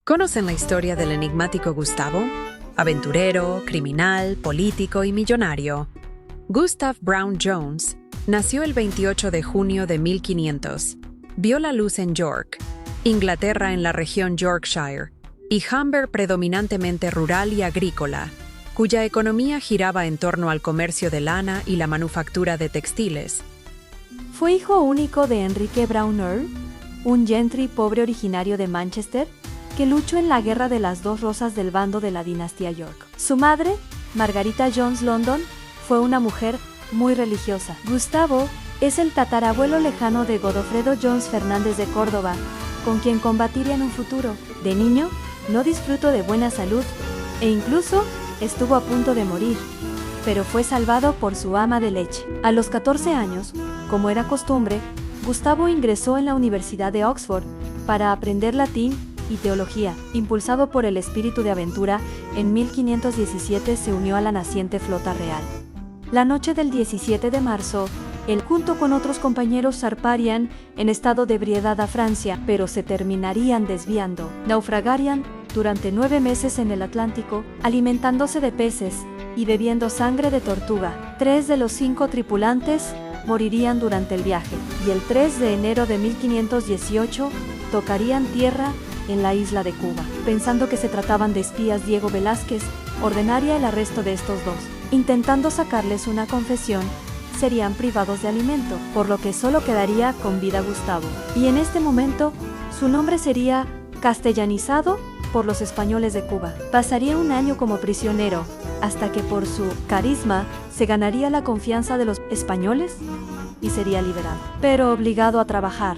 ¿Conocen la historia del enigmático Gustavo? Aventurero, criminal, político y millonario. Gustav Brown Jones nació el 28 de junio de 1500. Vio la luz en York, Inglaterra en la región Yorkshire, y Humber predominantemente rural y agrícola, cuya economía giraba en torno al comercio de lana y la manufactura de textiles. Fue hijo único de Enrique Brown Earl, un gentry pobre originario de Manchester, que luchó en la Guerra de las Dos Rosas del bando de la dinastía York. Su madre, Margarita Jones London, fue una mujer muy religiosa. Gustavo es el tatarabuelo lejano de Godofredo Jones Fernández de Córdoba, con quien combatiría en un futuro. De niño, no disfrutó de buena salud e incluso estuvo a punto de morir, pero fue salvado por su ama de leche. A los 14 años, como era costumbre, Gustavo ingresó en la Universidad de Oxford para aprender latín y teología. Impulsado por el espíritu de aventura, en 1517 se unió a la naciente flota real. La noche del 17 de marzo, él junto con otros compañeros zarparían en estado de ebriedad a Francia, pero se terminarían desviando. Naufragarían durante 9 meses en el Atlántico, alimentándose de peces y bebiendo sangre de tortuga. 3 de los 5 tripulantes morirían durante el viaje, y el 3 de enero de 1518 tocarían tierra en la isla de Cuba. Pensando que se trataban de espías, Diego Velázquez ordenaría el arresto de estos dos. Intentando sacarles una confesión, serían privados de alimento, por lo que solo quedaría con vida Gustavo. Y en este momento, su nombre sería castellanizado por los españoles de Cuba. Pasaría un año como prisionero, hasta que por su carisma se ganaría la confianza de los españoles y sería liberado, pero obligado a trabajar.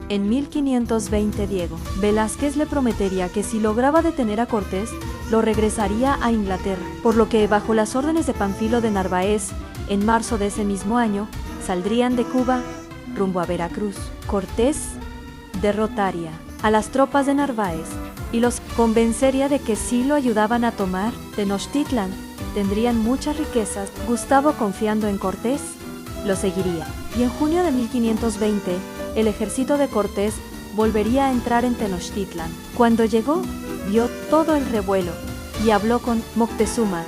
En 1520 Diego Velázquez le prometería que si lograba detener a Cortés, lo regresaría a Inglaterra, por lo que bajo las órdenes de Pánfilo de Narváez, en marzo de ese mismo año, saldrían de Cuba rumbo a Veracruz. Cortés derrotaría a las tropas de Narváez y los convencería de que si lo ayudaban a tomar Tenochtitlan, tendrían muchas riquezas. Gustavo, confiando en Cortés, lo seguiría. Y en junio de 1520, el ejército de Cortés volvería a entrar en Tenochtitlan. Cuando llegó, vio todo el revuelo y habló con Moctezuma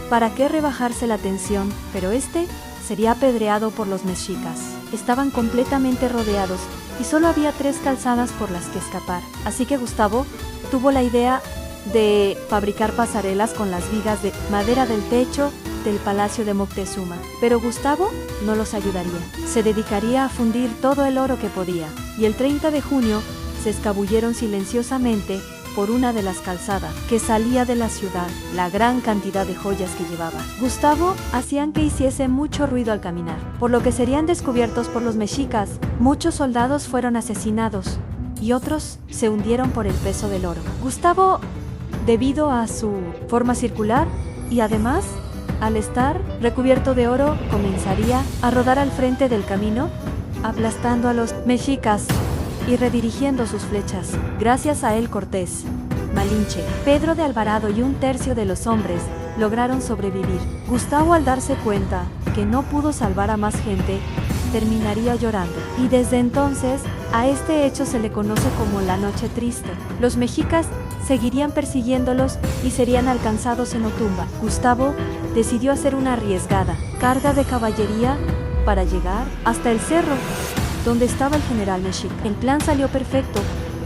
para que rebajarse la tensión, pero este sería apedreado por los mexicas. Estaban completamente rodeados y solo había 3 calzadas por las que escapar. Así que Gustavo tuvo la idea de fabricar pasarelas con las vigas de madera del techo del palacio de Moctezuma. Pero Gustavo no los ayudaría. Se dedicaría a fundir todo el oro que podía. Y el 30 de junio se escabulleron silenciosamente por una de las calzadas que salía de la ciudad, la gran cantidad de joyas que llevaba. Gustavo hacían que hiciese mucho ruido al caminar, por lo que serían descubiertos por los mexicas. Muchos soldados fueron asesinados y otros se hundieron por el peso del oro. Gustavo, debido a su forma circular y además al estar recubierto de oro, comenzaría a rodar al frente del camino, aplastando a los mexicas y redirigiendo sus flechas. Gracias a él, Cortés, Malinche, Pedro de Alvarado y 1/3 de los hombres lograron sobrevivir. Gustavo, al darse cuenta que no pudo salvar a más gente, terminaría llorando. Y desde entonces, a este hecho se le conoce como la Noche Triste. Los mexicas seguirían persiguiéndolos y serían alcanzados en Otumba. Gustavo decidió hacer una arriesgada carga de caballería para llegar hasta el cerro donde estaba el general mexica. El plan salió perfecto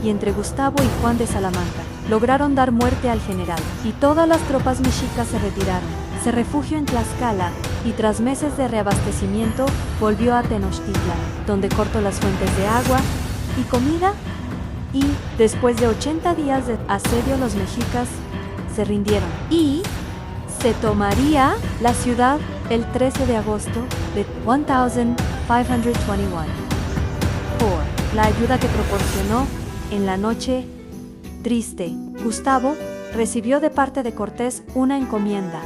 y entre Gustavo y Juan de Salamanca lograron dar muerte al general y todas las tropas mexicas se retiraron. Se refugió en Tlaxcala y tras meses de reabastecimiento volvió a Tenochtitlan, donde cortó las fuentes de agua y comida. Y después de 80 días de asedio, los mexicas se rindieron y se tomaría la ciudad el 13 de agosto de 1521 por la ayuda que proporcionó en la Noche Triste. Gustavo recibió de parte de Cortés una encomienda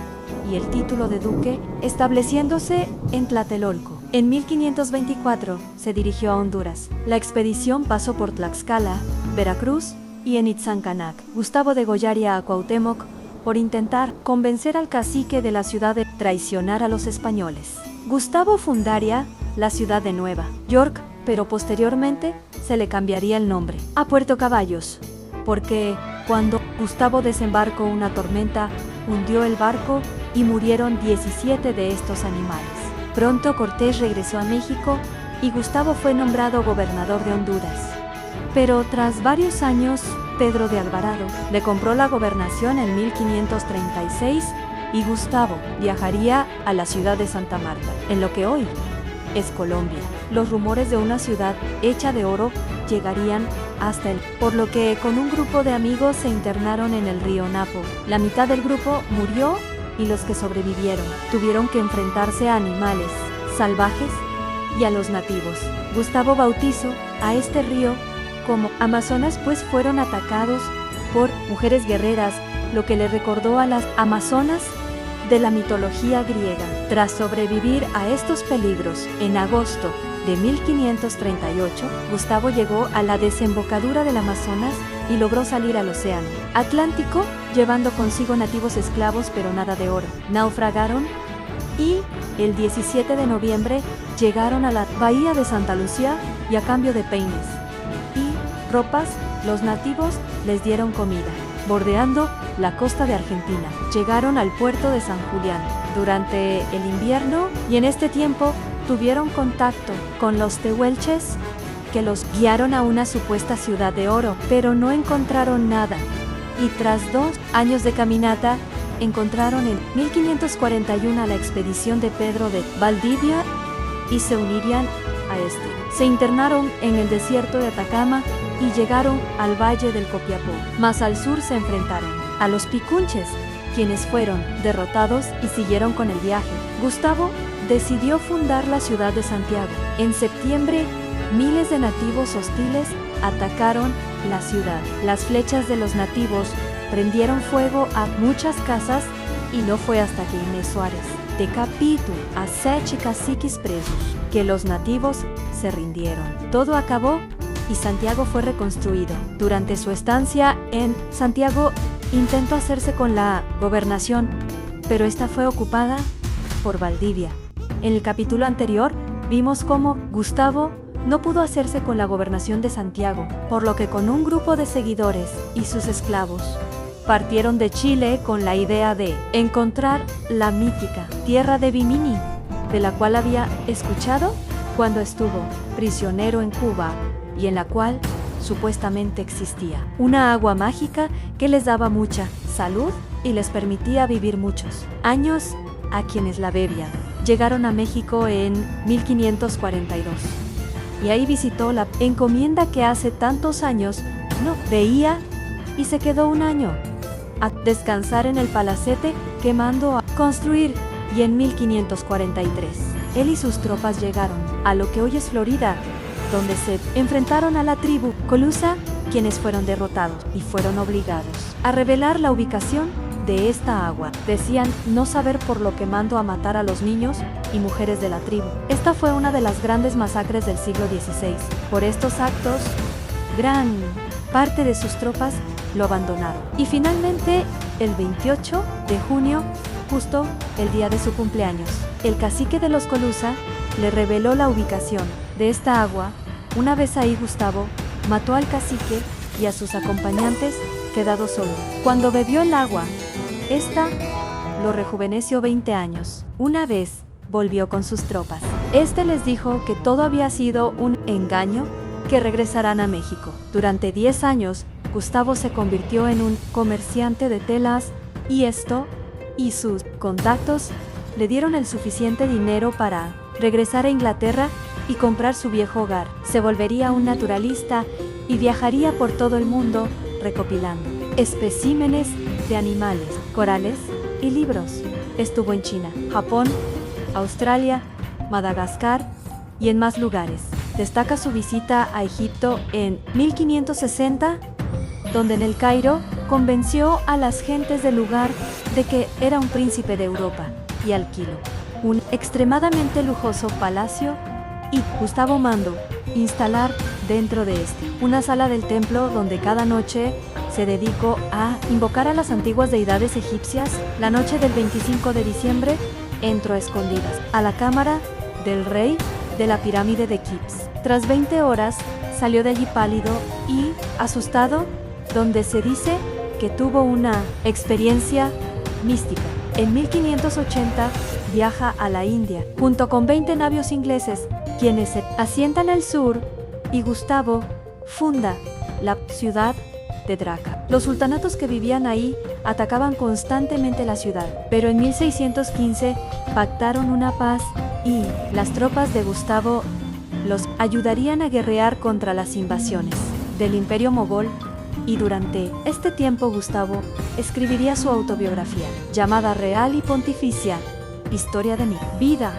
y el título de duque, estableciéndose en Tlatelolco. En 1524 se dirigió a Honduras. La expedición pasó por Tlaxcala, Veracruz y en Itzancaнаc. Gustavo degollaría a Cuauhtémoc por intentar convencer al cacique de la ciudad de traicionar a los españoles. Gustavo fundaría la ciudad de Nueva York, pero posteriormente se le cambiaría el nombre a Puerto Caballos, porque Cuando Gustavo desembarcó, una tormenta hundió el barco y murieron 17 de estos animales. Pronto Cortés regresó a México y Gustavo fue nombrado gobernador de Honduras. Pero tras varios años, Pedro de Alvarado le compró la gobernación en 1536 y Gustavo viajaría a la ciudad de Santa Marta, en lo que hoy es Colombia. Los rumores de una ciudad hecha de oro llegarían hasta él, por lo que con un grupo de amigos se internaron en el río Napo. La mitad del grupo murió y los que sobrevivieron tuvieron que enfrentarse a animales salvajes y a los nativos. Gustavo bautizó a este río como Amazonas, pues fueron atacados por mujeres guerreras, lo que le recordó a las Amazonas de la mitología griega. Tras sobrevivir a estos peligros, en agosto de 1538, Gustavo llegó a la desembocadura del Amazonas y logró salir al océano Atlántico, llevando consigo nativos esclavos, pero nada de oro. Naufragaron y el 17 de noviembre llegaron a la bahía de Santa Lucía y a cambio de peines y ropas, los nativos les dieron comida. Bordeando la costa de Argentina, llegaron al puerto de San Julián durante el invierno y en este tiempo tuvieron contacto con los tehuelches, que los guiaron a una supuesta ciudad de oro, pero no encontraron nada. Y tras 2 años de caminata, encontraron en 1541 a la expedición de Pedro de Valdivia y se unirían a este. Se internaron en el desierto de Atacama y llegaron al valle del Copiapó. Más al sur se enfrentaron a los picunches, quienes fueron derrotados y siguieron con el viaje. Gustavo decidió fundar la ciudad de Santiago. En septiembre, miles de nativos hostiles atacaron la ciudad. Las flechas de los nativos prendieron fuego a muchas casas y no fue hasta que Inés Suárez decapitó a 7 caciques presos que los nativos se rindieron. Todo acabó y Santiago fue reconstruido. Durante su estancia en Santiago intentó hacerse con la gobernación, pero esta fue ocupada por Valdivia. En el capítulo anterior vimos cómo Gustavo no pudo hacerse con la gobernación de Santiago, por lo que con un grupo de seguidores y sus esclavos partieron de Chile con la idea de encontrar la mítica tierra de Bimini, de la cual había escuchado cuando estuvo prisionero en Cuba y en la cual supuestamente existía una agua mágica que les daba mucha salud y les permitía vivir muchos años a quienes la bebían. Llegaron a México en 1542 y ahí visitó la encomienda que hace tantos años no veía y se quedó un año a descansar en el palacete que mandó a construir, y en 1543 él y sus tropas llegaron a lo que hoy es Florida, donde se enfrentaron a la tribu Colusa, quienes fueron derrotados y fueron obligados a revelar la ubicación de esta agua. Decían no saber, por lo que mandó a matar a los niños y mujeres de la tribu. Esta fue una de las grandes masacres del siglo XVI. Por estos actos, gran parte de sus tropas lo abandonaron. Y finalmente, el 28 de junio, justo el día de su cumpleaños, el cacique de los Colusa le reveló la ubicación de esta agua. Una vez ahí, Gustavo mató al cacique y a sus acompañantes, quedado solo. Cuando bebió el agua, esta lo rejuveneció 20 años. Una vez volvió con sus tropas. Este les dijo que todo había sido un engaño, que regresarán a México. Durante 10 años, Gustavo se convirtió en un comerciante de telas y esto y sus contactos le dieron el suficiente dinero para regresar a Inglaterra y comprar su viejo hogar. Se volvería un naturalista y viajaría por todo el mundo recopilando especímenes de animales, corales y libros. Estuvo en China, Japón, Australia, Madagascar y en más lugares. Destaca su visita a Egipto en 1560, donde en el Cairo convenció a las gentes del lugar de que era un príncipe de Europa y alquiló un extremadamente lujoso palacio y Gustavo mandó instalar dentro de este una sala del templo donde cada noche se dedicó a invocar a las antiguas deidades egipcias. La noche del 25 de diciembre entró a escondidas a la cámara del rey de la pirámide de Keops. Tras 20 horas salió de allí pálido y asustado donde se dice que tuvo una experiencia mística. En 1580 viaja a la India, junto con 20 navios ingleses, quienes se asientan al sur, y Gustavo funda la ciudad de Draca. Los sultanatos que vivían ahí atacaban constantemente la ciudad, pero en 1615 pactaron una paz y las tropas de Gustavo los ayudarían a guerrear contra las invasiones del Imperio Mogol, y durante este tiempo Gustavo escribiría su autobiografía, llamada Real y Pontificia Historia de mi vida,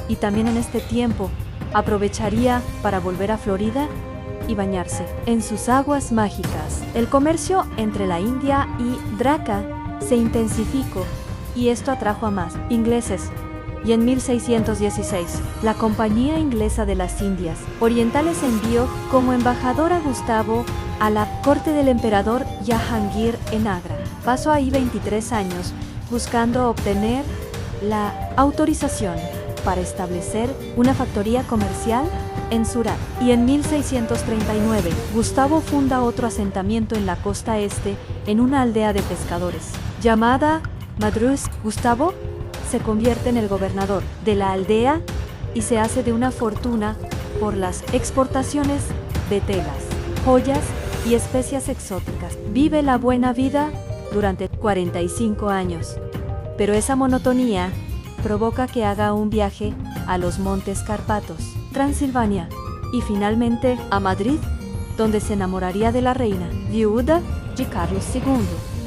y también en este tiempo aprovecharía para volver a Florida y bañarse en sus aguas mágicas. El comercio entre la India y Draca se intensificó y esto atrajo a más ingleses. Y en 1616, la Compañía Inglesa de las Indias Orientales envió como embajador a Gustavo a la corte del emperador Jahangir en Agra. Pasó ahí 23 años buscando obtener la autorización para establecer una factoría comercial en Surat. Y en 1639, Gustavo funda otro asentamiento en la costa este, en una aldea de pescadores, llamada Madrus. Gustavo se convierte en el gobernador de la aldea y se hace de una fortuna por las exportaciones de telas, joyas y especias exóticas. Vive la buena vida durante 45 años, pero esa monotonía provoca que haga un viaje a los Montes Cárpatos, Transilvania, y finalmente a Madrid, donde se enamoraría de la reina, viuda de Carlos II,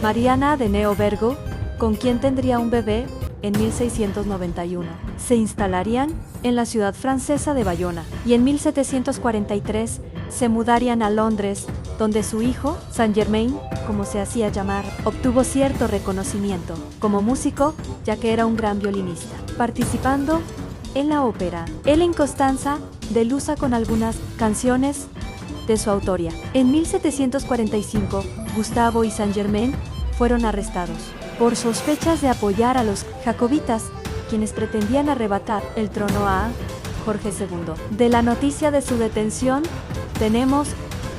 Mariana de Neobergo, con quien tendría un bebé en 1691. Se instalarían en la ciudad francesa de Bayona y en 1743 se mudarían a Londres, donde su hijo, Saint Germain, como se hacía llamar, obtuvo cierto reconocimiento como músico, ya que era un gran violinista, participando en la ópera El Incostanza de Lusa con algunas canciones de su autoría. En 1745, Gustavo y Saint Germain fueron arrestados por sospechas de apoyar a los jacobitas, quienes pretendían arrebatar el trono a Jorge II. De la noticia de su detención tenemos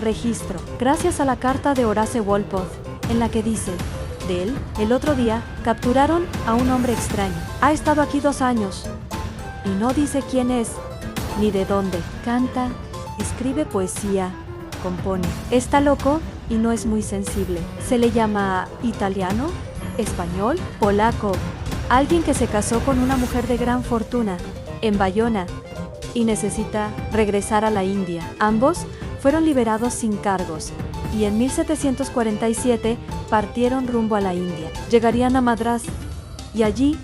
registro, gracias a la carta de Horace Walpole, en la que dice de él: el otro día capturaron a un hombre extraño. Ha estado aquí 2 años y no dice quién es ni de dónde. Canta, escribe poesía, compone. Está loco y no es muy sensible. Se le llama italiano, español, polaco. Alguien que se casó con una mujer de gran fortuna en Bayona y necesita regresar a la India. Ambos fueron liberados sin cargos y en 1747 partieron rumbo a la India. Llegarían a Madrás y allí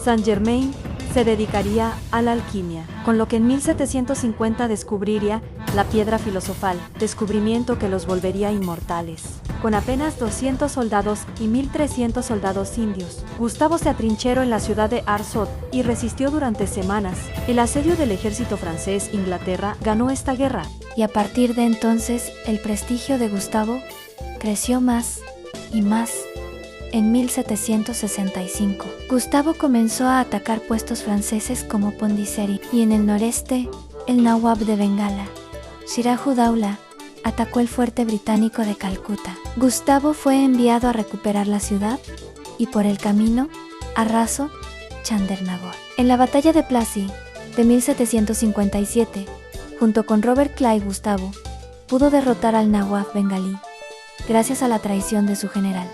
Saint Germain se dedicaría a la alquimia, con lo que en 1750 descubriría la piedra filosofal, descubrimiento que los volvería inmortales. Con apenas 200 soldados y 1.300 soldados indios, Gustavo se atrincheró en la ciudad de Arsot y resistió durante semanas. El asedio del ejército francés, Inglaterra, ganó esta guerra. Y a partir de entonces, el prestigio de Gustavo creció más y más. En 1765, Gustavo comenzó a atacar puestos franceses como Pondiceri y en el noreste, el Nawab de Bengala, Sirajuddaula, atacó el fuerte británico de Calcuta. Gustavo fue enviado a recuperar la ciudad y por el camino arrasó Chandernagor. En la batalla de Plassey de 1757, junto con Robert Clive, Gustavo pudo derrotar al Nawab bengalí gracias a la traición de su general.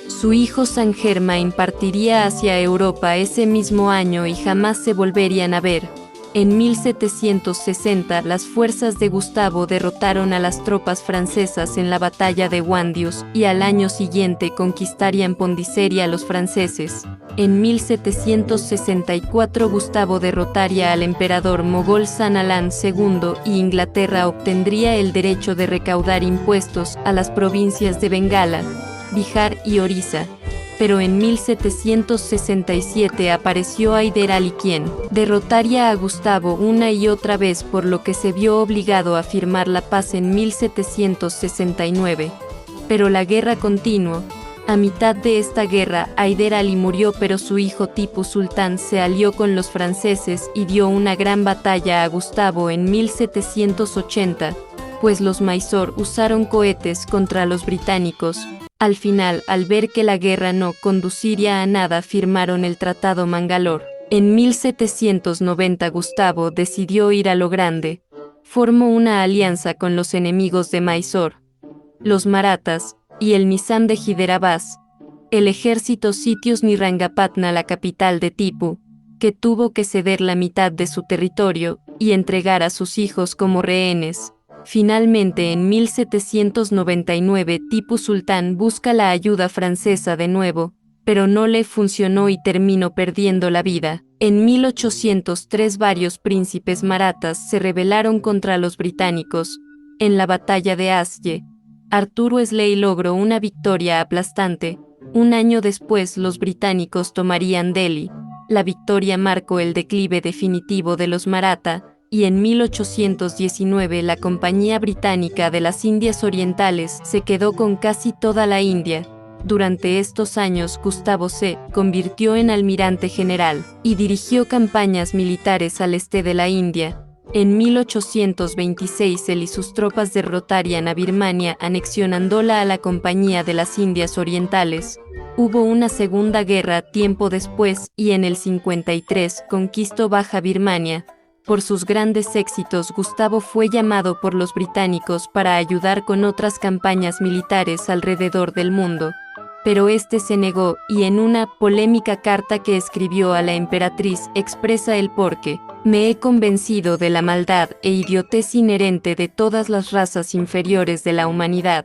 Su hijo Saint Germain partiría hacia Europa ese mismo año y jamás se volverían a ver. En 1760, las fuerzas de Gustavo derrotaron a las tropas francesas en la batalla de Wandius y al año siguiente conquistarían Pondiceri a los franceses. En 1764, Gustavo derrotaría al emperador mogol Shah Alam II y Inglaterra obtendría el derecho de recaudar impuestos a las provincias de Bengala, Bihar y Orissa. Pero en 1767 apareció Hyder Ali, quien derrotaría a Gustavo una y otra vez, por lo que se vio obligado a firmar la paz en 1769. Pero la guerra continuó. A mitad de esta guerra, Hyder Ali murió, pero su hijo Tipu Sultán se alió con los franceses y dio una gran batalla a Gustavo en 1780. pues los Mysore usaron cohetes contra los británicos. Al final, al ver que la guerra no conduciría a nada, firmaron el Tratado Mangalore. En 1790 Gustavo decidió ir a lo grande. Formó una alianza con los enemigos de Mysore, los marathas, y el Nizam de Hyderabad. El ejército sitió Nirangapatna, la capital de Tipu, que tuvo que ceder la mitad de su territorio y entregar a sus hijos como rehenes. Finalmente, en 1799, Tipu Sultán busca la ayuda francesa de nuevo, pero no le funcionó y terminó perdiendo la vida. En 1803 varios príncipes marathas se rebelaron contra los británicos. En la batalla de Asye, Arthur Wellesley logró una victoria aplastante. Un año después los británicos tomarían Delhi. La victoria marcó el declive definitivo de los maratha, y en 1819 la Compañía Británica de las Indias Orientales se quedó con casi toda la India. Durante estos años Gustavo se convirtió en almirante general y dirigió campañas militares al este de la India. En 1826 él y sus tropas derrotarían a Birmania, anexionándola a la Compañía de las Indias Orientales. Hubo una segunda guerra tiempo después y en el 53 conquistó Baja Birmania. Por sus grandes éxitos, Gustavo fue llamado por los británicos para ayudar con otras campañas militares alrededor del mundo. Pero este se negó y en una polémica carta que escribió a la emperatriz expresa el porqué. Me he convencido de la maldad e idiotez inherente de todas las razas inferiores de la humanidad.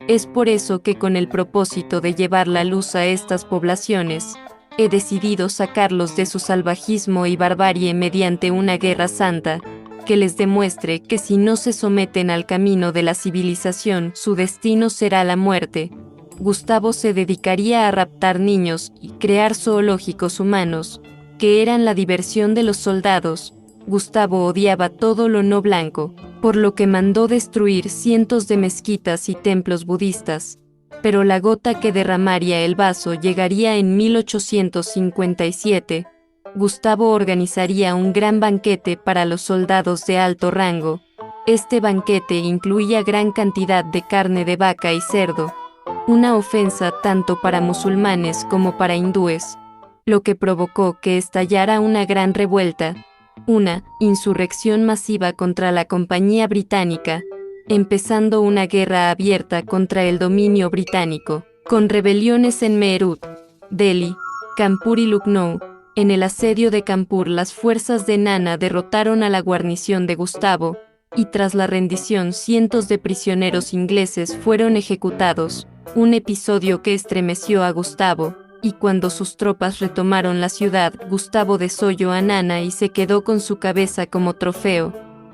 Es por eso que con el propósito de llevar la luz a estas poblaciones, he decidido sacarlos de su salvajismo y barbarie mediante una guerra santa, que les demuestre que si no se someten al camino de la civilización, su destino será la muerte. Gustavo se dedicaría a raptar niños y crear zoológicos humanos, que eran la diversión de los soldados. Gustavo odiaba todo lo no blanco, por lo que mandó destruir cientos de mezquitas y templos budistas. Pero la gota que derramaría el vaso llegaría en 1857. Gustavo organizaría un gran banquete para los soldados de alto rango. Este banquete incluía gran cantidad de carne de vaca y cerdo, una ofensa tanto para musulmanes como para hindúes, lo que provocó que estallara una gran revuelta, una insurrección masiva contra la Compañía Británica, empezando una guerra abierta contra el dominio británico, con rebeliones en Meerut, Delhi, Kanpur y Lucknow. En el asedio de Kanpur las fuerzas de Nana derrotaron a la guarnición de Gustavo, y tras la rendición cientos de prisioneros ingleses fueron ejecutados, un episodio que estremeció a Gustavo, y cuando sus tropas retomaron la ciudad, Gustavo desolló a Nana y se quedó con su cabeza como trofeo.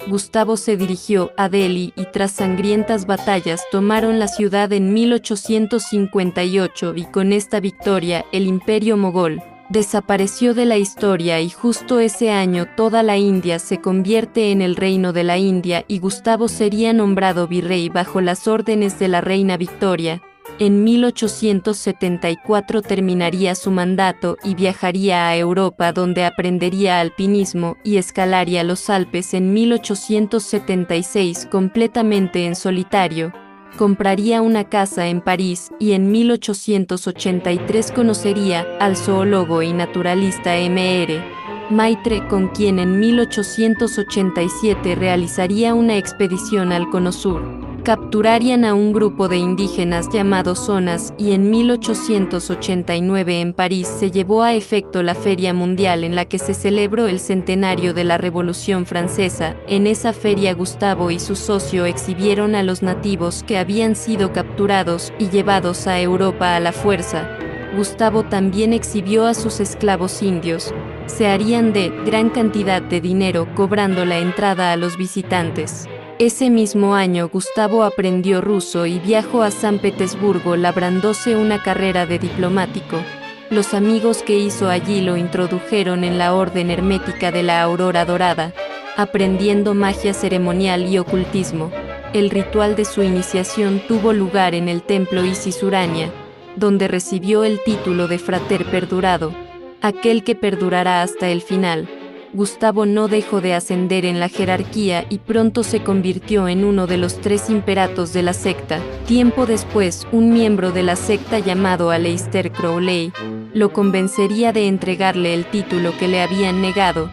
Gustavo se dirigió a Delhi y tras sangrientas batallas tomaron la ciudad en 1858 y con esta victoria el imperio mogol desapareció de la historia y justo ese año toda la India se convierte en el Reino de la India y Gustavo sería nombrado virrey bajo las órdenes de la reina Victoria. En 1874 terminaría su mandato y viajaría a Europa donde aprendería alpinismo y escalaría los Alpes en 1876 completamente en solitario. Compraría una casa en París y en 1883 conocería al zoólogo y naturalista M.R. Maitre, con quien en 1887 realizaría una expedición al Cono Sur. Capturarían a un grupo de indígenas llamados Zonas y en 1889 en París se llevó a efecto la Feria Mundial en la que se celebró el centenario de la Revolución Francesa. En esa feria Gustavo y su socio exhibieron a los nativos que habían sido capturados y llevados a Europa a la fuerza. Gustavo también exhibió a sus esclavos indios. Se harían de gran cantidad de dinero cobrando la entrada a los visitantes. Ese mismo año Gustavo aprendió ruso y viajó a San Petersburgo labrándose una carrera de diplomático. Los amigos que hizo allí lo introdujeron en la Orden Hermética de la Aurora Dorada, aprendiendo magia ceremonial y ocultismo. El ritual de su iniciación tuvo lugar en el templo Isis Urania, donde recibió el título de Frater Perdurado, aquel que perdurará hasta el final. Gustavo no dejó de ascender en la jerarquía y pronto se convirtió en uno de los 3 imperatos de la secta. Tiempo después, un miembro de la secta llamado Aleister Crowley lo convencería de entregarle el título que le habían negado.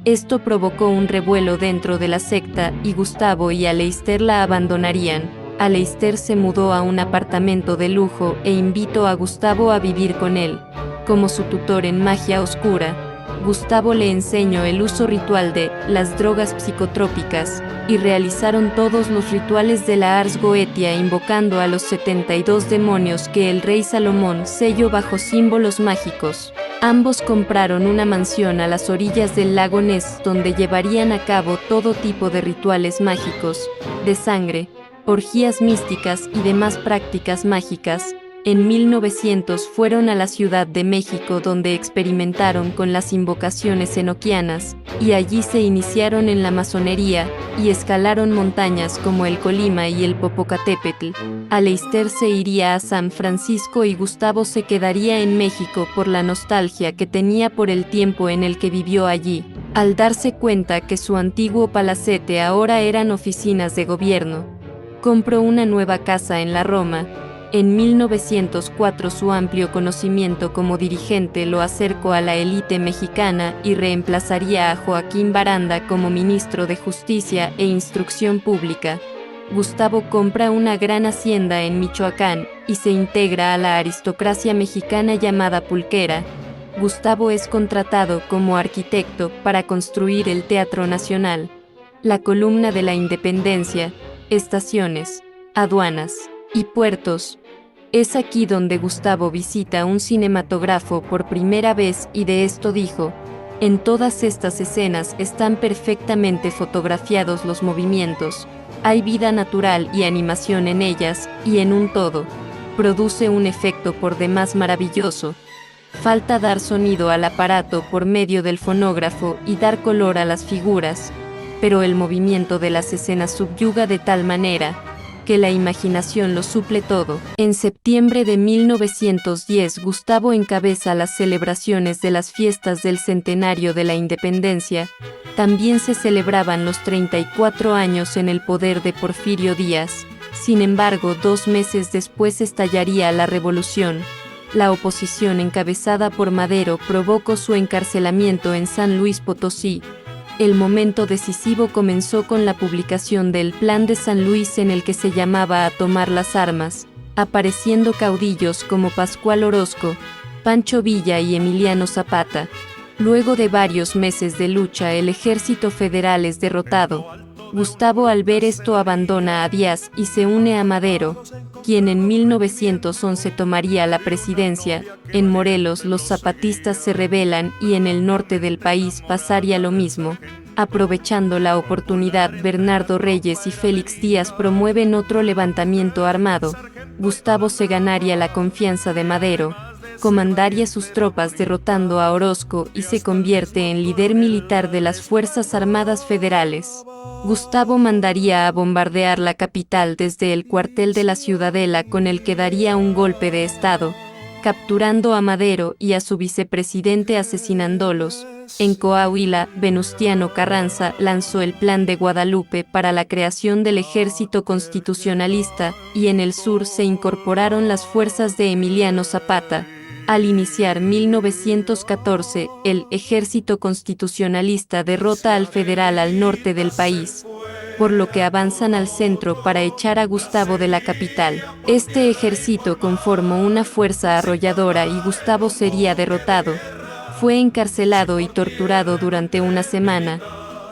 Esto provocó un revuelo dentro de la secta y Gustavo y Aleister la abandonarían. Aleister se mudó a un apartamento de lujo e invitó a Gustavo a vivir con él. Como su tutor en magia oscura, Gustavo le enseñó el uso ritual de las drogas psicotrópicas, y realizaron todos los rituales de la Ars Goetia invocando a los 72 demonios que el rey Salomón selló bajo símbolos mágicos. Ambos compraron una mansión a las orillas del lago Ness donde llevarían a cabo todo tipo de rituales mágicos, de sangre, orgías místicas y demás prácticas mágicas. En 1900 fueron a la Ciudad de México donde experimentaron con las invocaciones enoquianas, y allí se iniciaron en la masonería, y escalaron montañas como el Colima y el Popocatépetl. Aleister se iría a San Francisco y Gustavo se quedaría en México por la nostalgia que tenía por el tiempo en el que vivió allí. Al darse cuenta que su antiguo palacete ahora eran oficinas de gobierno, compró una nueva casa en la Roma. En 1904 su amplio conocimiento como dirigente lo acercó a la élite mexicana y reemplazaría a Joaquín Baranda como ministro de Justicia e Instrucción Pública. Gustavo compra una gran hacienda en Michoacán y se integra a la aristocracia mexicana llamada pulquera. Gustavo es contratado como arquitecto para construir el Teatro Nacional, la Columna de la Independencia, estaciones, aduanas y puertos. Es aquí donde Gustavo visita un cinematógrafo por primera vez y de esto dijo: en todas estas escenas están perfectamente fotografiados los movimientos, hay vida natural y animación en ellas, y en un todo, produce un efecto por demás maravilloso. Falta dar sonido al aparato por medio del fonógrafo y dar color a las figuras, pero el movimiento de las escenas subyuga de tal manera que la imaginación lo suple todo. En septiembre de 1910 Gustavo encabeza las celebraciones de las fiestas del centenario de la independencia. También se celebraban los 34 años en el poder de Porfirio Díaz. Sin embargo, 2 meses después estallaría la revolución. La oposición encabezada por Madero provocó su encarcelamiento en San Luis Potosí. El momento decisivo comenzó con la publicación del Plan de San Luis en el que se llamaba a tomar las armas, apareciendo caudillos como Pascual Orozco, Pancho Villa y Emiliano Zapata. Luego de varios meses de lucha, el ejército federal es derrotado. Gustavo, al ver esto, abandona a Díaz y se une a Madero, quien en 1911 tomaría la presidencia. En Morelos los zapatistas se rebelan y en el norte del país pasaría lo mismo. Aprovechando la oportunidad, Bernardo Reyes y Félix Díaz promueven otro levantamiento armado. Gustavo se ganaría la confianza de Madero, comandaría sus tropas derrotando a Orozco y se convierte en líder militar de las Fuerzas Armadas Federales. Gustavo mandaría a bombardear la capital desde el cuartel de la Ciudadela, con el que daría un golpe de estado, capturando a Madero y a su vicepresidente asesinándolos. En Coahuila, Venustiano Carranza lanzó el Plan de Guadalupe para la creación del ejército constitucionalista, y en el sur se incorporaron las fuerzas de Emiliano Zapata. Al iniciar 1914, el ejército constitucionalista derrota al federal al norte del país, por lo que avanzan al centro para echar a Gustavo de la capital. Este ejército conformó una fuerza arrolladora y Gustavo sería derrotado. Fue encarcelado y torturado durante una semana.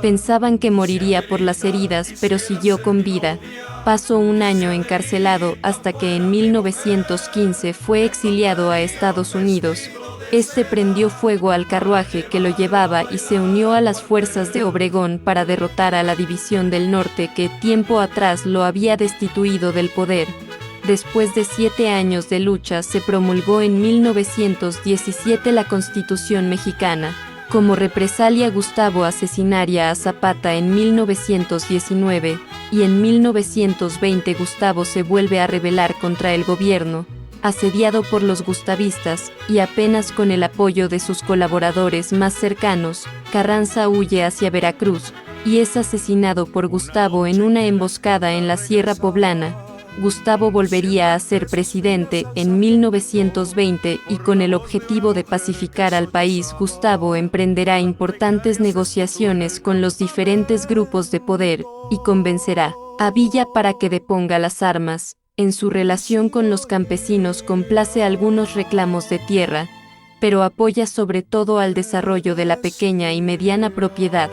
Pensaban que moriría por las heridas, pero siguió con vida. Pasó un año encarcelado hasta que en 1915 fue exiliado a Estados Unidos. Este prendió fuego al carruaje que lo llevaba y se unió a las fuerzas de Obregón para derrotar a la División del Norte que tiempo atrás lo había destituido del poder. Después de 7 años de lucha se promulgó en 1917 la Constitución mexicana. Como represalia, Gustavo asesinaría a Zapata en 1919, y en 1920 Gustavo se vuelve a rebelar contra el gobierno. asediado por los gustavistas, y apenas con el apoyo de sus colaboradores más cercanos, Carranza huye hacia Veracruz, y es asesinado por Gustavo en una emboscada en la Sierra Poblana. Gustavo volvería a ser presidente en 1920 y con el objetivo de pacificar al país, Gustavo emprenderá importantes negociaciones con los diferentes grupos de poder y convencerá a Villa para que deponga las armas. En su relación con los campesinos complace algunos reclamos de tierra, pero apoya sobre todo al desarrollo de la pequeña y mediana propiedad.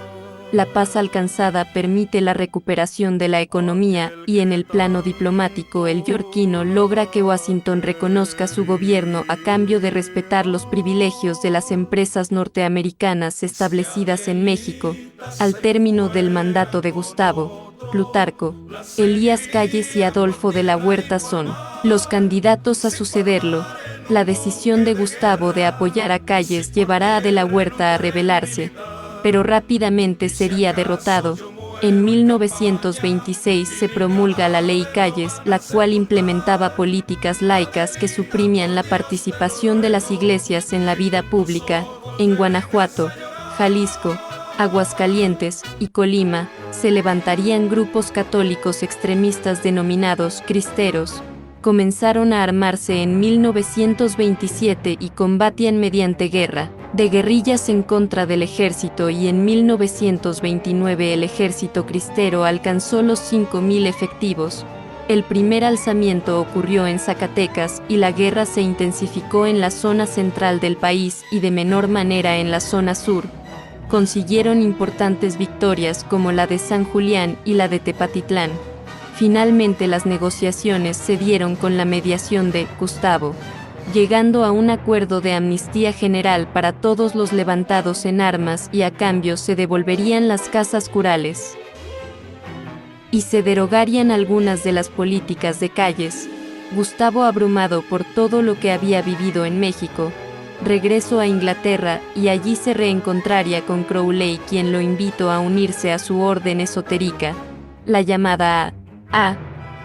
La paz alcanzada permite la recuperación de la economía y en el plano diplomático el yorquino logra que Washington reconozca su gobierno a cambio de respetar los privilegios de las empresas norteamericanas establecidas en México. Al término del mandato de Gustavo, Plutarco, Elías Calles y Adolfo de la Huerta son los candidatos a sucederlo. La decisión de Gustavo de apoyar a Calles llevará a de la Huerta a rebelarse, pero rápidamente sería derrotado. En 1926 se promulga la Ley Calles, la cual implementaba políticas laicas que suprimían la participación de las iglesias en la vida pública. En Guanajuato, Jalisco, Aguascalientes y Colima se levantarían grupos católicos extremistas denominados cristeros. Comenzaron a armarse en 1927 y combatían mediante guerra de guerrillas en contra del ejército, y en 1929 el ejército cristero alcanzó los 5.000 efectivos. El primer alzamiento ocurrió en Zacatecas y la guerra se intensificó en la zona central del país y de menor manera en la zona sur. Consiguieron importantes victorias como la de San Julián y la de Tepatitlán. Finalmente las negociaciones se dieron con la mediación de Gustavo, llegando a un acuerdo de amnistía general para todos los levantados en armas y a cambio se devolverían las casas curales y se derogarían algunas de las políticas de Calles. Gustavo, abrumado por todo lo que había vivido en México, regresó a Inglaterra y allí se reencontraría con Crowley, quien lo invitó a unirse a su orden esotérica, la llamada A.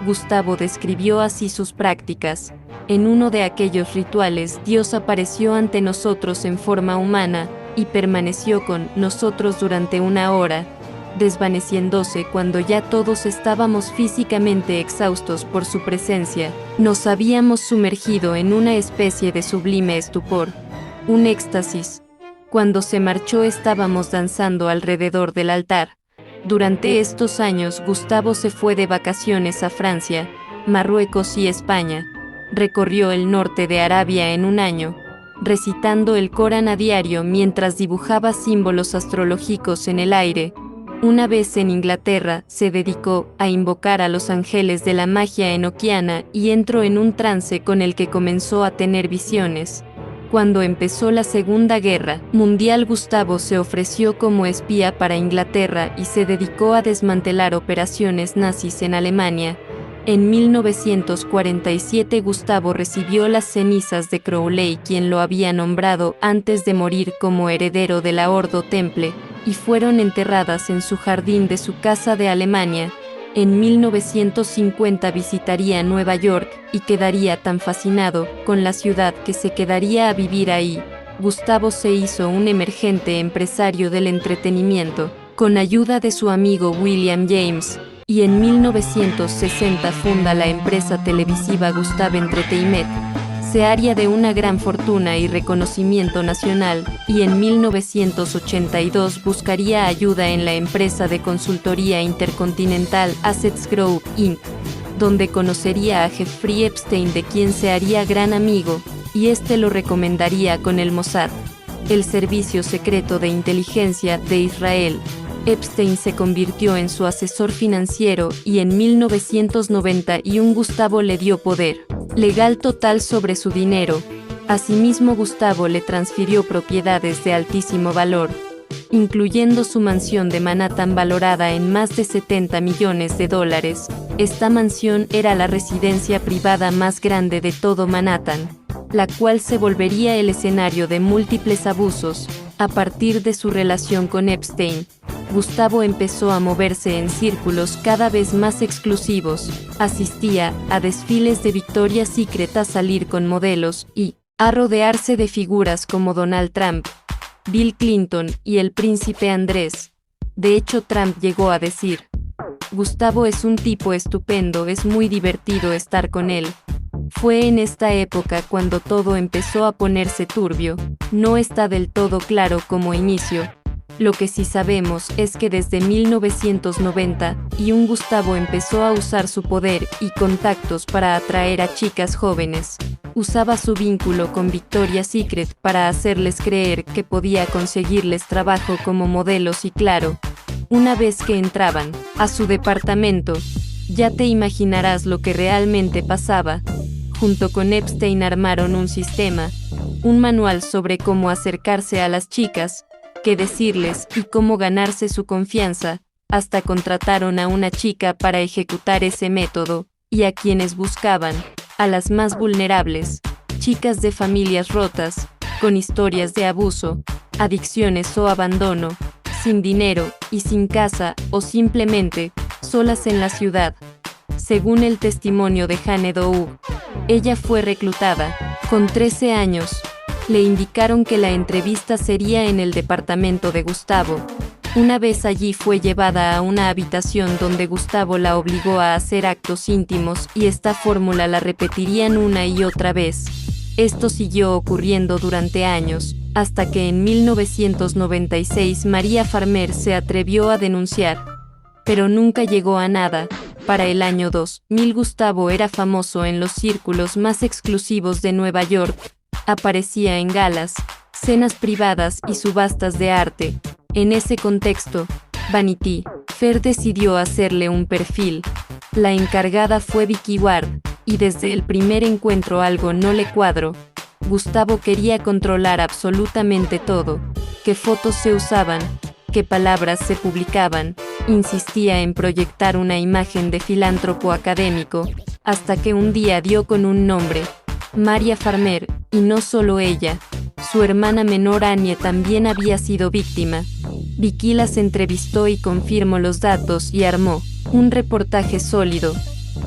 Gustavo describió así sus prácticas. En uno de aquellos rituales, Dios apareció ante nosotros en forma humana y permaneció con nosotros durante 1 hora, desvaneciéndose cuando ya todos estábamos físicamente exhaustos por su presencia. Nos habíamos sumergido en una especie de sublime estupor, un éxtasis. Cuando se marchó estábamos danzando alrededor del altar. Durante estos años Gustavo se fue de vacaciones a Francia, Marruecos y España. Recorrió el norte de Arabia en 1 año, recitando el Corán a diario mientras dibujaba símbolos astrológicos en el aire. Una vez en Inglaterra, se dedicó a invocar a los ángeles de la magia enoquiana y entró en un trance con el que comenzó a tener visiones. Cuando empezó la Segunda Guerra Mundial, Gustavo se ofreció como espía para Inglaterra y se dedicó a desmantelar operaciones nazis en Alemania. En 1947 Gustavo recibió las cenizas de Crowley, quien lo había nombrado antes de morir como heredero de la Ordo Temple, y fueron enterradas en su jardín de su casa de Alemania. En 1950 visitaría Nueva York y quedaría tan fascinado con la ciudad que se quedaría a vivir ahí. Gustavo se hizo un emergente empresario del entretenimiento, con ayuda de su amigo William James, y en 1960 funda la empresa televisiva Gustave Entertainment. Se haría de una gran fortuna y reconocimiento nacional, y en 1982 buscaría ayuda en la empresa de consultoría intercontinental Assets Group, Inc., donde conocería a Jeffrey Epstein, de quien se haría gran amigo, y este lo recomendaría con el Mossad, el servicio secreto de inteligencia de Israel. Epstein se convirtió en su asesor financiero y en 1991 Gustavo le dio poder legal total sobre su dinero. Asimismo, Gustavo le transfirió propiedades de altísimo valor, incluyendo su mansión de Manhattan valorada en más de $70 millones. Esta mansión era la residencia privada más grande de todo Manhattan, la cual se volvería el escenario de múltiples abusos. A partir de su relación con Epstein, Gustavo empezó a moverse en círculos cada vez más exclusivos, asistía a desfiles de Victoria's Secret, a salir con modelos y a rodearse de figuras como Donald Trump, Bill Clinton y el príncipe Andrés. De hecho, Trump llegó a decir: Gustavo es un tipo estupendo, es muy divertido estar con él. Fue en esta época cuando todo empezó a ponerse turbio. No está del todo claro cómo inició. Lo que sí sabemos es que desde 1990, Gustavo empezó a usar su poder y contactos para atraer a chicas jóvenes. Usaba su vínculo con Victoria's Secret para hacerles creer que podía conseguirles trabajo como modelos y claro, una vez que entraban a su departamento, ya te imaginarás lo que realmente pasaba. Junto con Epstein armaron un sistema, un manual sobre cómo acercarse a las chicas, qué decirles y cómo ganarse su confianza, hasta contrataron a una chica para ejecutar ese método, y a quienes buscaban, a las más vulnerables, chicas de familias rotas, con historias de abuso, adicciones o abandono, sin dinero y sin casa o simplemente solas en la ciudad. Según el testimonio de Jane Doe, ella fue reclutada con 13 años. Le indicaron que la entrevista sería en el departamento de Gustavo. Una vez allí fue llevada a una habitación donde Gustavo la obligó a hacer actos íntimos y esta fórmula la repetirían una y otra vez. Esto siguió ocurriendo durante años, hasta que en 1996 María Farmer se atrevió a denunciar. Pero nunca llegó a nada. Para el año 2000 Gustavo era famoso en los círculos más exclusivos de Nueva York. Aparecía en galas, cenas privadas y subastas de arte. En ese contexto, Vanity Fair decidió hacerle un perfil. La encargada fue Vicky Ward, y desde el primer encuentro algo no le cuadró. Gustavo quería controlar absolutamente todo, qué fotos se usaban, qué palabras se publicaban, insistía en proyectar una imagen de filántropo académico, hasta que un día dio con un nombre, María Farmer, y no solo ella, su hermana menor Anye también había sido víctima. Vicky las entrevistó y confirmó los datos y armó un reportaje sólido.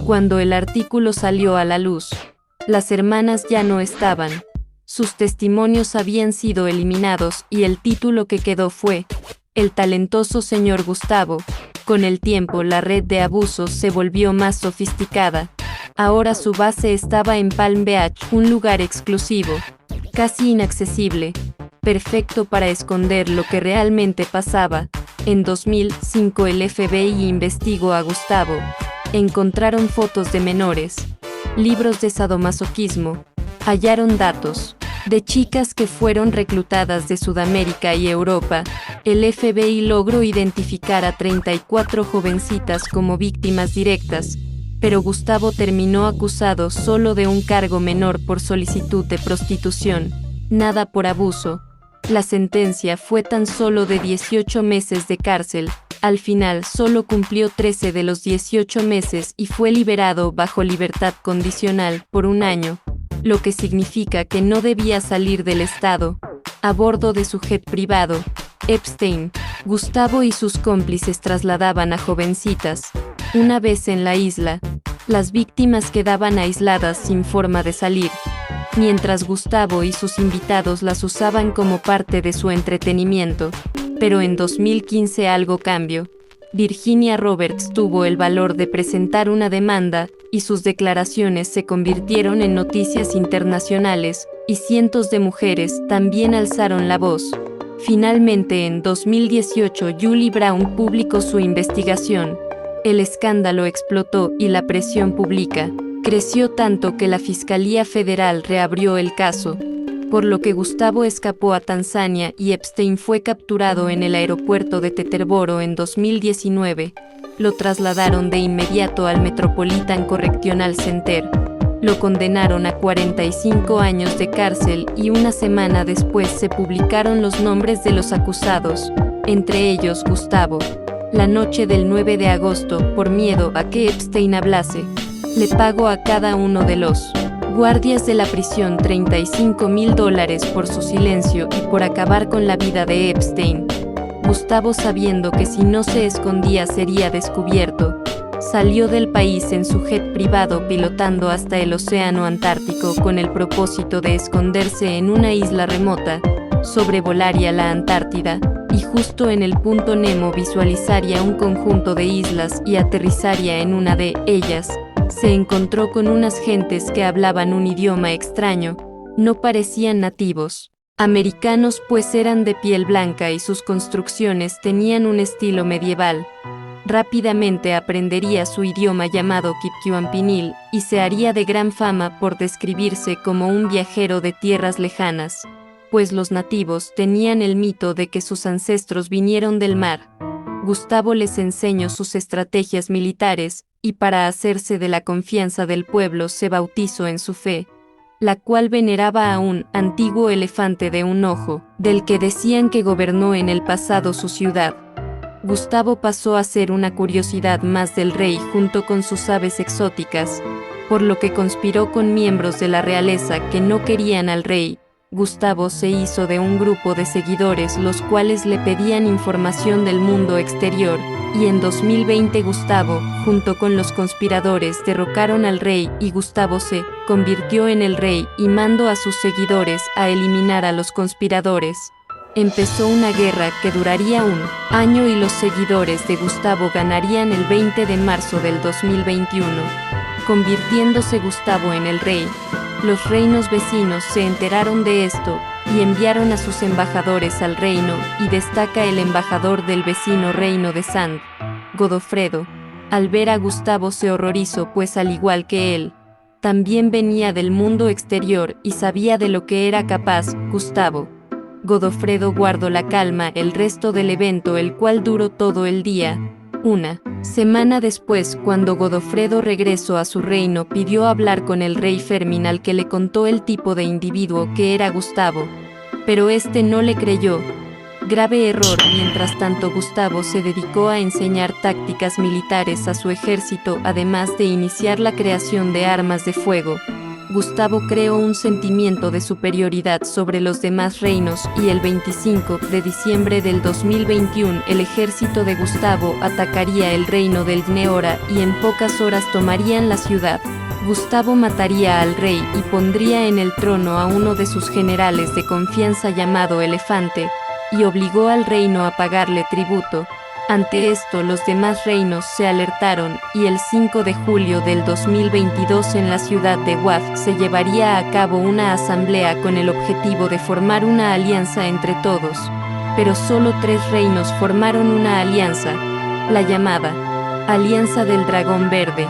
Cuando el artículo salió a la luz, las hermanas ya no estaban. Sus testimonios habían sido eliminados y el título que quedó fue El talentoso señor Gustavo. Con el tiempo la red de abusos se volvió más sofisticada. Ahora su base estaba en Palm Beach, un lugar exclusivo, casi inaccesible, perfecto para esconder lo que realmente pasaba. En 2005 el FBI investigó a Gustavo. Encontraron fotos de menores, libros de sadomasoquismo, hallaron datos de chicas que fueron reclutadas de Sudamérica y Europa. El FBI logró identificar a 34 jovencitas como víctimas directas, pero Gustavo terminó acusado solo de un cargo menor por solicitud de prostitución, nada por abuso. La sentencia fue tan solo de 18 meses de cárcel. Al final solo cumplió 13 de los 18 meses y fue liberado bajo libertad condicional por un año, lo que significa que no debía salir del estado. A bordo de su jet privado, Epstein, Gustavo y sus cómplices trasladaban a jovencitas. Una vez en la isla, las víctimas quedaban aisladas sin forma de salir, mientras Gustavo y sus invitados las usaban como parte de su entretenimiento. Pero en 2015 algo cambió. Virginia Roberts tuvo el valor de presentar una demanda, y sus declaraciones se convirtieron en noticias internacionales, y cientos de mujeres también alzaron la voz. Finalmente en 2018 Julie Brown publicó su investigación. El escándalo explotó y la presión pública creció tanto que la Fiscalía Federal reabrió el caso, por lo que Gustavo escapó a Tanzania y Epstein fue capturado en el aeropuerto de Teterboro en 2019. Lo trasladaron de inmediato al Metropolitan Correctional Center. Lo condenaron a 45 años de cárcel y una semana después se publicaron los nombres de los acusados, entre ellos Gustavo. La noche del 9 de agosto, por miedo a que Epstein hablase, le pagó a cada uno de los guardias de la prisión $35,000 por su silencio y por acabar con la vida de Epstein. Gustavo, sabiendo que si no se escondía sería descubierto, salió del país en su jet privado pilotando hasta el océano Antártico con el propósito de esconderse en una isla remota, sobrevolaría la Antártida, y justo en el punto Nemo visualizaría un conjunto de islas y aterrizaría en una de ellas. Se encontró con unas gentes que hablaban un idioma extraño, no parecían nativos americanos, pues eran de piel blanca y sus construcciones tenían un estilo medieval. Rápidamente aprendería su idioma llamado Kipkiuanpinil y se haría de gran fama por describirse como un viajero de tierras lejanas, pues los nativos tenían el mito de que sus ancestros vinieron del mar. Gustavo les enseñó sus estrategias militares y para hacerse de la confianza del pueblo se bautizó en su fe, la cual veneraba a un antiguo elefante de un ojo, del que decían que gobernó en el pasado su ciudad. Gustavo pasó a ser una curiosidad más del rey junto con sus aves exóticas, por lo que conspiró con miembros de la realeza que no querían al rey. Gustavo se hizo de un grupo de seguidores los cuales le pedían información del mundo exterior, y en 2020 Gustavo, junto con los conspiradores, derrocaron al rey y Gustavo se convirtió en el rey y mandó a sus seguidores a eliminar a los conspiradores. Empezó una guerra que duraría un año y los seguidores de Gustavo ganarían el 20 de marzo del 2021, convirtiéndose Gustavo en el rey. Los reinos vecinos se enteraron de esto y enviaron a sus embajadores al reino, y destaca el embajador del vecino reino de Sant, Godofredo. Al ver a Gustavo se horrorizó, pues al igual que él, también venía del mundo exterior y sabía de lo que era capaz Gustavo. Godofredo guardó la calma el resto del evento, el cual duró todo el día. Una semana después, cuando Godofredo regresó a su reino, pidió hablar con el rey Fermín, al que le contó el tipo de individuo que era Gustavo, pero este no le creyó. Grave error. Mientras tanto, Gustavo se dedicó a enseñar tácticas militares a su ejército, además de iniciar la creación de armas de fuego. Gustavo creó un sentimiento de superioridad sobre los demás reinos y el 25 de diciembre del 2021 el ejército de Gustavo atacaría el reino del Gneora y en pocas horas tomarían la ciudad. Gustavo mataría al rey y pondría en el trono a uno de sus generales de confianza llamado Elefante, y obligó al reino a pagarle tributo. Ante esto, los demás reinos se alertaron y el 5 de julio del 2022 en la ciudad de Waf se llevaría a cabo una asamblea con el objetivo de formar una alianza entre todos. Pero solo 3 reinos formaron una alianza, la llamada Alianza del Dragón Verde.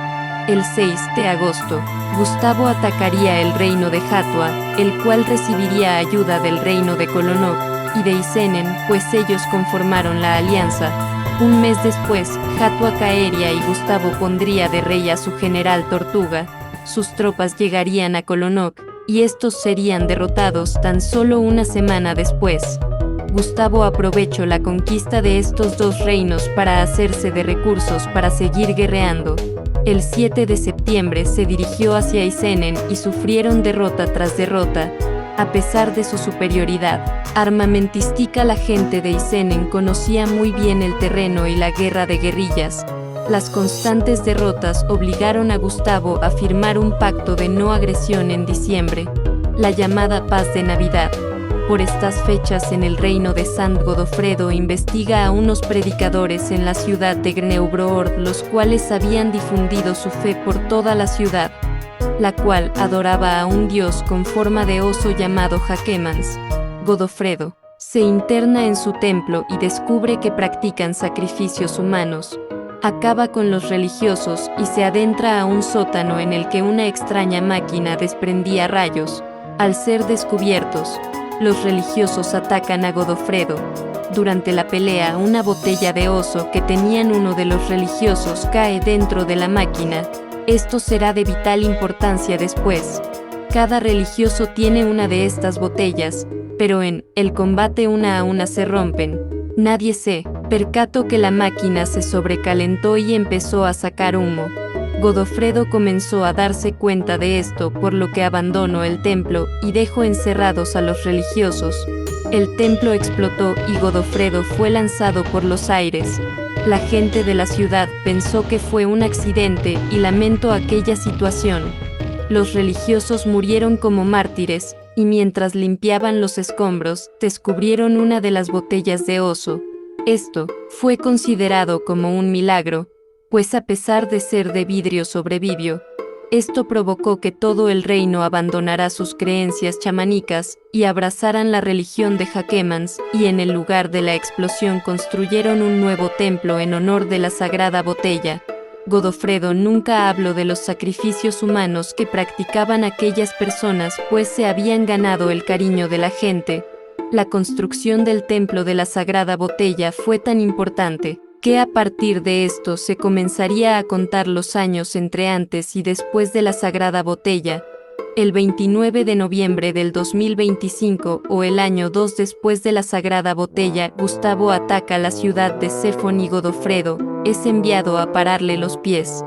El 6 de agosto, Gustavo atacaría el reino de Hatua, el cual recibiría ayuda del reino de Kolonok y de Isenen, pues ellos conformaron la alianza. Un mes después, Hatua caería y Gustavo pondría de rey a su general Tortuga. Sus tropas llegarían a Kolonok, y estos serían derrotados tan solo una semana después. Gustavo aprovechó la conquista de estos 2 reinos para hacerse de recursos para seguir guerreando. El 7 de septiembre se dirigió hacia Isenen y sufrieron derrota tras derrota. A pesar de su superioridad armamentística, la gente de Isenen conocía muy bien el terreno y la guerra de guerrillas. Las constantes derrotas obligaron a Gustavo a firmar un pacto de no agresión en diciembre, la llamada Paz de Navidad. Por estas fechas, en el reino de Sant, Godofredo investiga a unos predicadores en la ciudad de Gneubrord, los cuales habían difundido su fe por toda la ciudad, la cual adoraba a un dios con forma de oso llamado Jaquemans. Godofredo se interna en su templo y descubre que practican sacrificios humanos. Acaba con los religiosos y se adentra a un sótano en el que una extraña máquina desprendía rayos. Al ser descubiertos, los religiosos atacan a Godofredo. Durante la pelea, una botella de oso que tenían uno de los religiosos cae dentro de la máquina. Esto será de vital importancia después. Cada religioso tiene una de estas botellas, pero en el combate una a una se rompen. Nadie se percató que la máquina se sobrecalentó y empezó a sacar humo. Godofredo comenzó a darse cuenta de esto, por lo que abandonó el templo y dejó encerrados a los religiosos. El templo explotó y Godofredo fue lanzado por los aires. La gente de la ciudad pensó que fue un accidente y lamentó aquella situación. Los religiosos murieron como mártires, y mientras limpiaban los escombros, descubrieron una de las botellas de oso. Esto fue considerado como un milagro, pues a pesar de ser de vidrio sobrevivió. Esto provocó que todo el reino abandonara sus creencias chamánicas y abrazaran la religión de Jacquemans, y en el lugar de la explosión construyeron un nuevo templo en honor de la sagrada botella. Godofredo nunca habló de los sacrificios humanos que practicaban aquellas personas, pues se habían ganado el cariño de la gente. La construcción del templo de la sagrada botella fue tan importante que a partir de esto se comenzaría a contar los años entre antes y después de la sagrada botella. El 29 de noviembre del 2025, o el año 2 después de la sagrada botella, Gustavo ataca la ciudad de Cefón y Godofredo es enviado a pararle los pies.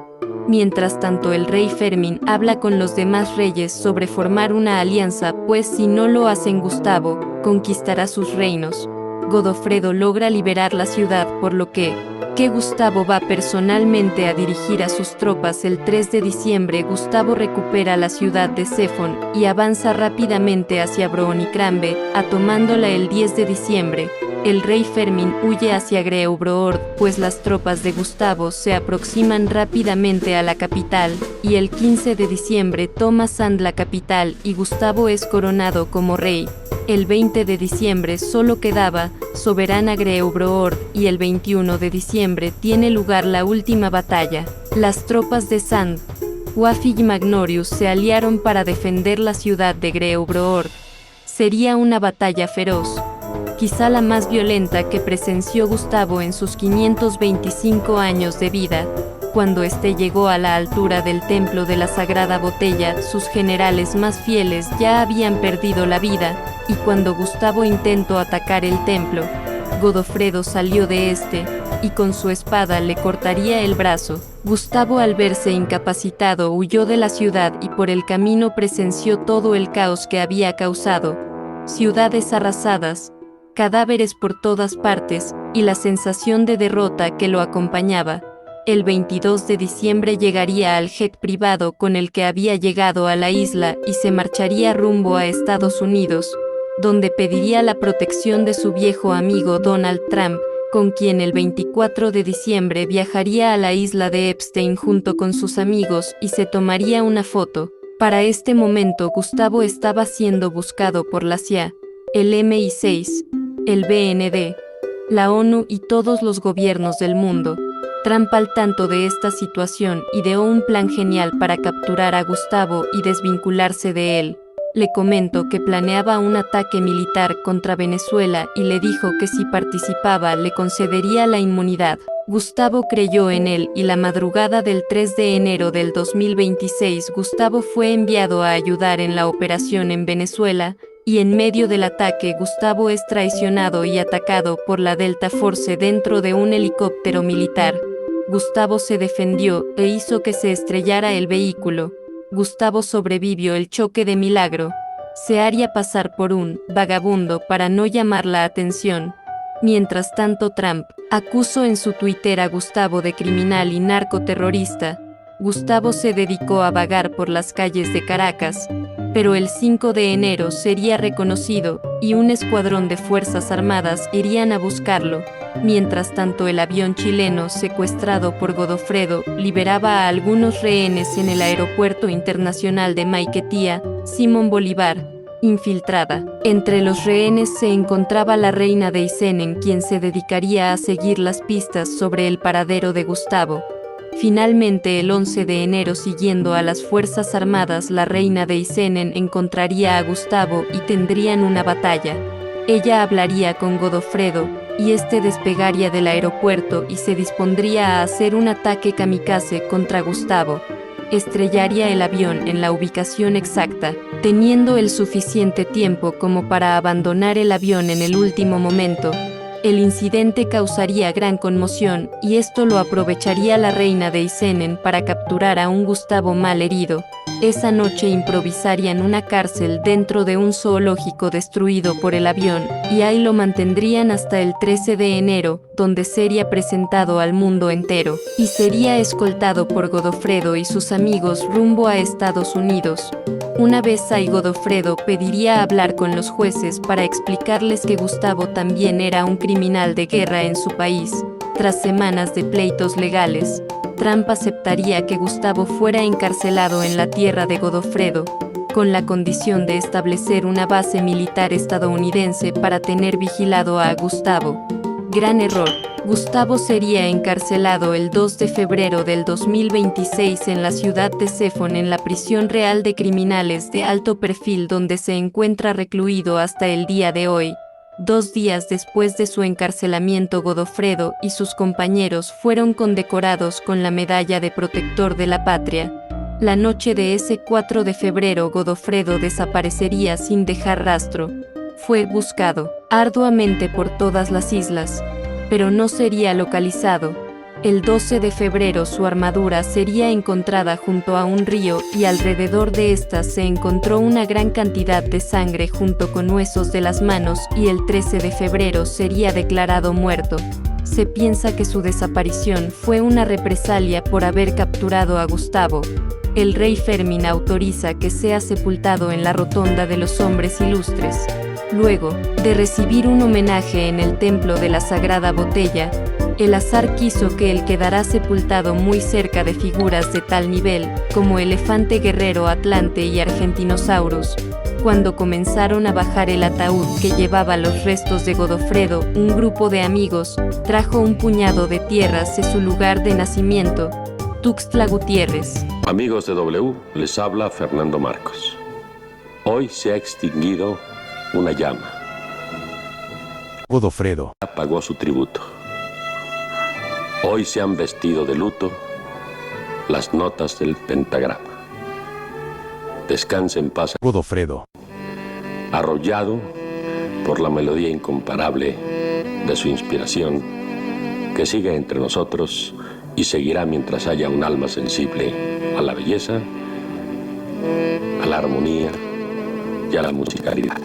Mientras tanto, el rey Fermín habla con los demás reyes sobre formar una alianza, pues si no lo hacen, Gustavo conquistará sus reinos. Godofredo logra liberar la ciudad, por lo que Gustavo va personalmente a dirigir a sus tropas. El 3 de diciembre Gustavo recupera la ciudad de Cefón y avanza rápidamente hacia Brohonicrambe, tomándola el 10 de diciembre. El rey Fermín huye hacia Greubroord, pues las tropas de Gustavo se aproximan rápidamente a la capital, y el 15 de diciembre toma Sand la capital y Gustavo es coronado como rey. El 20 de diciembre solo quedaba soberana Greubroord y el 21 de diciembre tiene lugar la última batalla. Las tropas de Sand, Wafig y Magnorius se aliaron para defender la ciudad de Greubroord. Sería una batalla feroz, quizá la más violenta que presenció Gustavo en sus 525 años de vida. Cuando éste llegó a la altura del templo de la Sagrada Botella, sus generales más fieles ya habían perdido la vida, y cuando Gustavo intentó atacar el templo, Godofredo salió de este, y con su espada le cortaría el brazo. Gustavo, al verse incapacitado, huyó de la ciudad y por el camino presenció todo el caos que había causado. Ciudades arrasadas, cadáveres por todas partes, y la sensación de derrota que lo acompañaba. El 22 de diciembre llegaría al jet privado con el que había llegado a la isla y se marcharía rumbo a Estados Unidos, donde pediría la protección de su viejo amigo Donald Trump, con quien el 24 de diciembre viajaría a la isla de Epstein junto con sus amigos y se tomaría una foto. Para este momento Gustavo estaba siendo buscado por la CIA, el MI6, el BND, la ONU y todos los gobiernos del mundo. Trump, al tanto de esta situación, ideó un plan genial para capturar a Gustavo y desvincularse de él. Le comentó que planeaba un ataque militar contra Venezuela y le dijo que si participaba le concedería la inmunidad. Gustavo creyó en él y la madrugada del 3 de enero del 2026 Gustavo fue enviado a ayudar en la operación en Venezuela, y en medio del ataque Gustavo es traicionado y atacado por la Delta Force dentro de un helicóptero militar. Gustavo se defendió e hizo que se estrellara el vehículo. Gustavo sobrevivió el choque de milagro. Se haría pasar por un vagabundo para no llamar la atención. Mientras tanto, Trump acusó en su Twitter a Gustavo de criminal y narcoterrorista. Gustavo se dedicó a vagar por las calles de Caracas, pero el 5 de enero sería reconocido y un escuadrón de Fuerzas Armadas irían a buscarlo. Mientras tanto, el avión chileno secuestrado por Godofredo liberaba a algunos rehenes en el aeropuerto internacional de Maiquetía. Simón Bolívar, infiltrada. Entre los rehenes se encontraba la reina de Isenen, quien se dedicaría a seguir las pistas sobre el paradero de Gustavo. Finalmente, el 11 de enero, siguiendo a las Fuerzas Armadas, la reina de Isenen encontraría a Gustavo y tendrían una batalla. Ella hablaría con Godofredo, y este despegaría del aeropuerto y se dispondría a hacer un ataque kamikaze contra Gustavo. Estrellaría el avión en la ubicación exacta, teniendo el suficiente tiempo como para abandonar el avión en el último momento. El incidente causaría gran conmoción, y esto lo aprovecharía la reina de Icenen para capturar a un Gustavo mal herido. Esa noche improvisarían una cárcel dentro de un zoológico destruido por el avión, y ahí lo mantendrían hasta el 13 de enero, donde sería presentado al mundo entero, y sería escoltado por Godofredo y sus amigos rumbo a Estados Unidos. Una vez ahí, Godofredo pediría hablar con los jueces para explicarles que Gustavo también era un criminal de guerra en su país. Tras semanas de pleitos legales, Trump aceptaría que Gustavo fuera encarcelado en la tierra de Godofredo, con la condición de establecer una base militar estadounidense para tener vigilado a Gustavo. Gran error. Gustavo sería encarcelado el 2 de febrero del 2026 en la ciudad de Cefón, en la prisión real de criminales de alto perfil donde se encuentra recluido hasta el día de hoy. 2 días después de su encarcelamiento, Godofredo y sus compañeros fueron condecorados con la Medalla de Protector de la Patria. La noche de ese 4 de febrero, Godofredo desaparecería sin dejar rastro. Fue buscado arduamente por todas las islas, pero no sería localizado. El 12 de febrero su armadura sería encontrada junto a un río y alrededor de ésta se encontró una gran cantidad de sangre junto con huesos de las manos, y el 13 de febrero sería declarado muerto. Se piensa que su desaparición fue una represalia por haber capturado a Gustavo. El rey Fermín autoriza que sea sepultado en la Rotonda de los Hombres Ilustres. Luego de recibir un homenaje en el templo de la Sagrada Botella, el azar quiso que él quedara sepultado muy cerca de figuras de tal nivel como Elefante Guerrero, Atlante y Argentinosaurus. Cuando comenzaron a bajar el ataúd que llevaba los restos de Godofredo, un grupo de amigos trajo un puñado de tierras de su lugar de nacimiento, Tuxtla Gutiérrez. Amigos de W, les habla Fernando Marcos. Hoy se ha extinguido una llama. Godofredo Pagó su tributo. Hoy se han vestido de luto las notas del pentagrama. Descansa en paz, Godofredo, arrollado por la melodía incomparable de su inspiración, que sigue entre nosotros y seguirá mientras haya un alma sensible a la belleza, a la armonía y a la musicalidad.